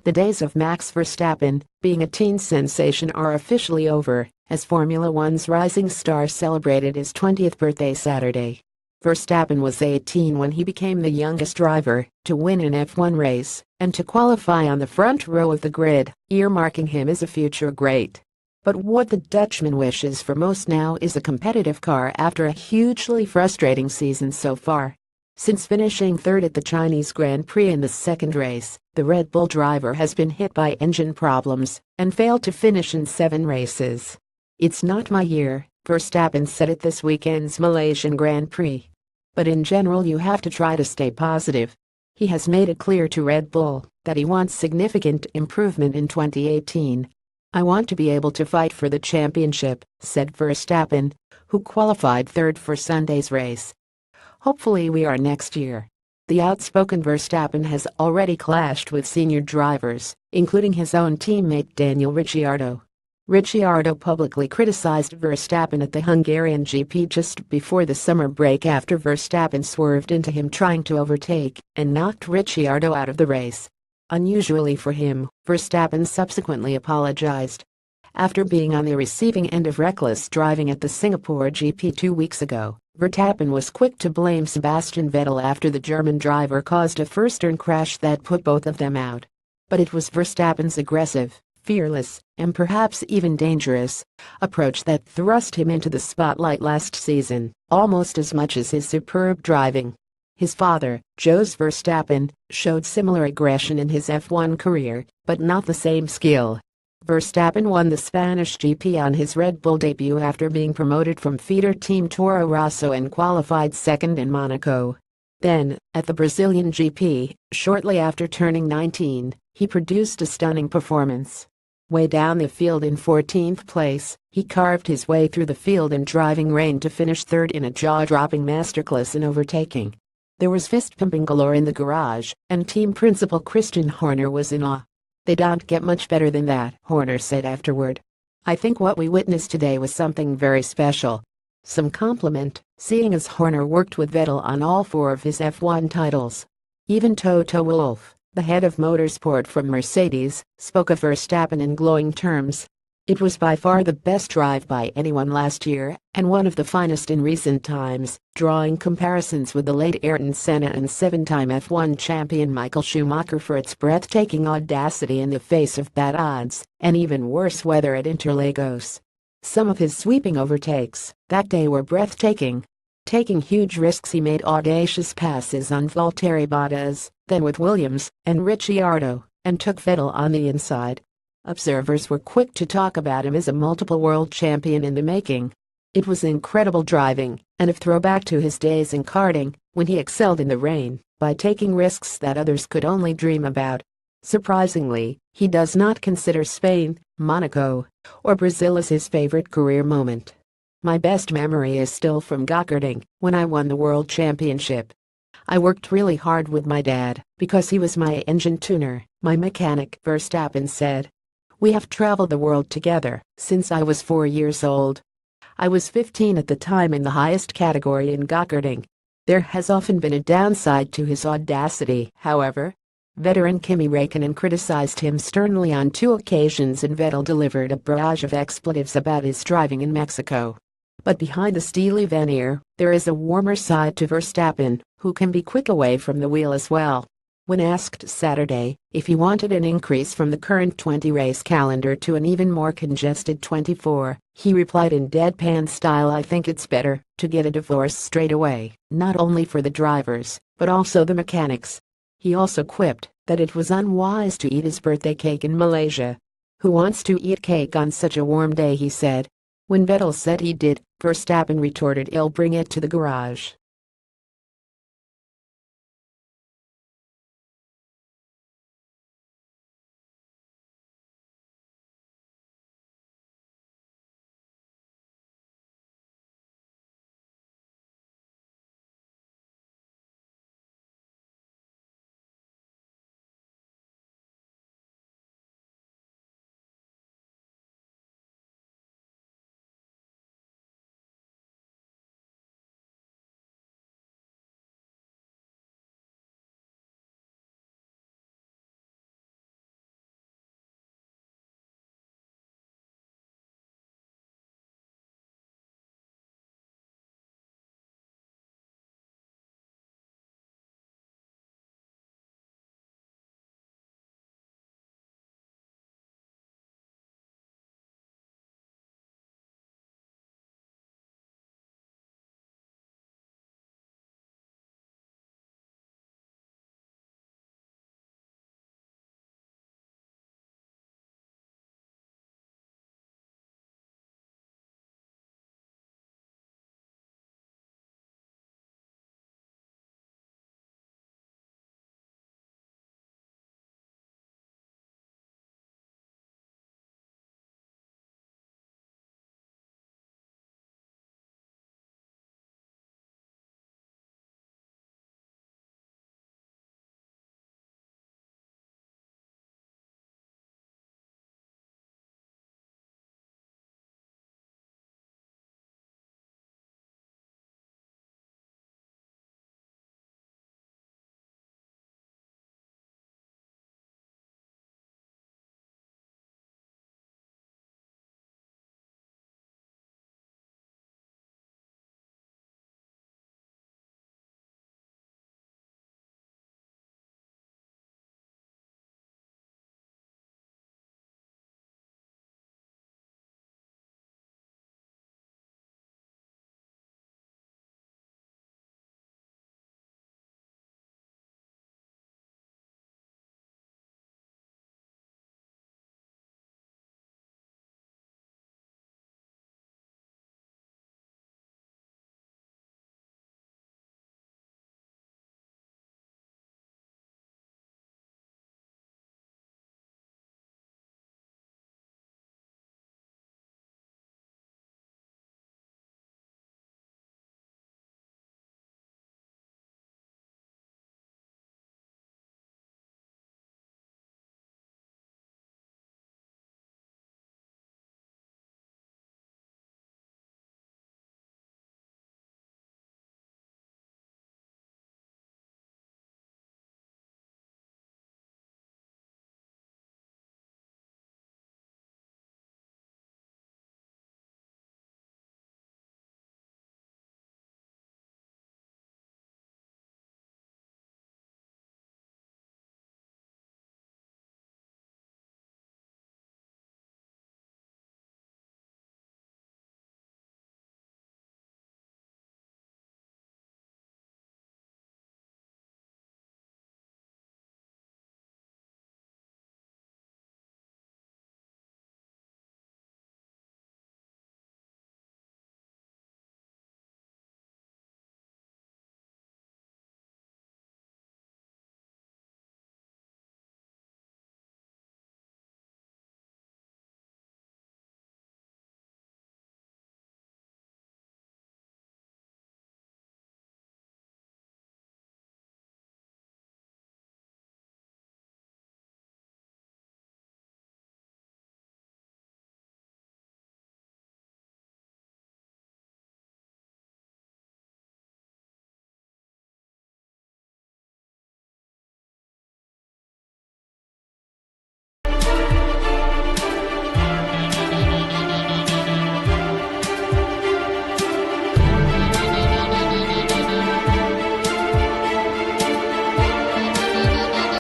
The days of Max Verstappen being a teen sensation are officially over, as Formula One's rising star celebrated his 20th birthday Saturday. Verstappen was 18 when he became the youngest driver to win an F1 race and to qualify on the front row of the grid, earmarking him as a future great. But what the Dutchman wishes for most now is a competitive car after a hugely frustrating season so far. Since finishing third at the Chinese Grand Prix in the second race, the Red Bull driver has been hit by engine problems and failed to finish in 7 races. "It's not my year," Verstappen said at this weekend's Malaysian Grand Prix. "But in general you have to try to stay positive." He has made it clear to Red Bull that he wants significant improvement in 2018. "I want to be able to fight for the championship," said Verstappen, who qualified third for Sunday's race. "Hopefully we are next year." The outspoken Verstappen has already clashed with senior drivers, including his own teammate Daniel Ricciardo. Ricciardo publicly criticized Verstappen at the Hungarian GP just before the summer break after Verstappen swerved into him trying to overtake and knocked Ricciardo out of the race. Unusually for him, Verstappen subsequently apologized. After being on the receiving end of reckless driving at the Singapore GP 2 weeks ago, Verstappen was quick to blame Sebastian Vettel after the German driver caused a first-turn crash that put both of them out. But it was Verstappen's aggressive, fearless, and perhaps even dangerous approach that thrust him into the spotlight last season, almost as much as his superb driving. His father, Jos Verstappen, showed similar aggression in his F1 career, but not the same skill. Verstappen won the Spanish GP on his Red Bull debut after being promoted from feeder team Toro Rosso and qualified second in Monaco. Then, at the Brazilian GP, shortly after turning 19, he produced a stunning performance. Way down the field in 14th place, he carved his way through the field in driving rain to finish third in a jaw-dropping masterclass in overtaking. There was fist-pumping galore in the garage, and team principal Christian Horner was in awe. "They don't get much better than that," Horner said afterward. "I think what we witnessed today was something very special." Some compliment, seeing as Horner worked with Vettel on all 4 of his F1 titles. Even Toto Wolff, the head of motorsport from Mercedes, spoke of Verstappen in glowing terms. "It was by far the best drive by anyone last year, and one of the finest in recent times," drawing comparisons with the late Ayrton Senna and 7-time F1 champion Michael Schumacher for its breathtaking audacity in the face of bad odds, and even worse weather at Interlagos. Some of his sweeping overtakes that day were breathtaking. Taking huge risks, he made audacious passes on Valtteri Bottas, then with Williams and Ricciardo, and took Vettel on the inside. Observers were quick to talk about him as a multiple world champion in the making. It was incredible driving, and a throwback to his days in karting, when he excelled in the rain by taking risks that others could only dream about. Surprisingly, he does not consider Spain, Monaco, or Brazil as his favorite career moment. "My best memory is still from go-karting, when I won the world championship. I worked really hard with my dad, because he was my engine tuner, my mechanic," Verstappen said. "We have traveled the world together since I was 4 years old. I was 15 at the time in the highest category in go-karting." There has often been a downside to his audacity, however. Veteran Kimi Räikkönen criticized him sternly on 2 occasions, and Vettel delivered a barrage of expletives about his driving in Mexico. But behind the steely veneer, there is a warmer side to Verstappen, who can be quick away from the wheel as well. When asked Saturday if he wanted an increase from the current 20-race calendar to an even more congested 24, he replied in deadpan style, "I think it's better to get a divorce straight away, not only for the drivers, but also the mechanics." He also quipped that it was unwise to eat his birthday cake in Malaysia. "Who wants to eat cake on such a warm day?" he said. When Vettel said he did, Verstappen retorted, "He'll bring it to the garage."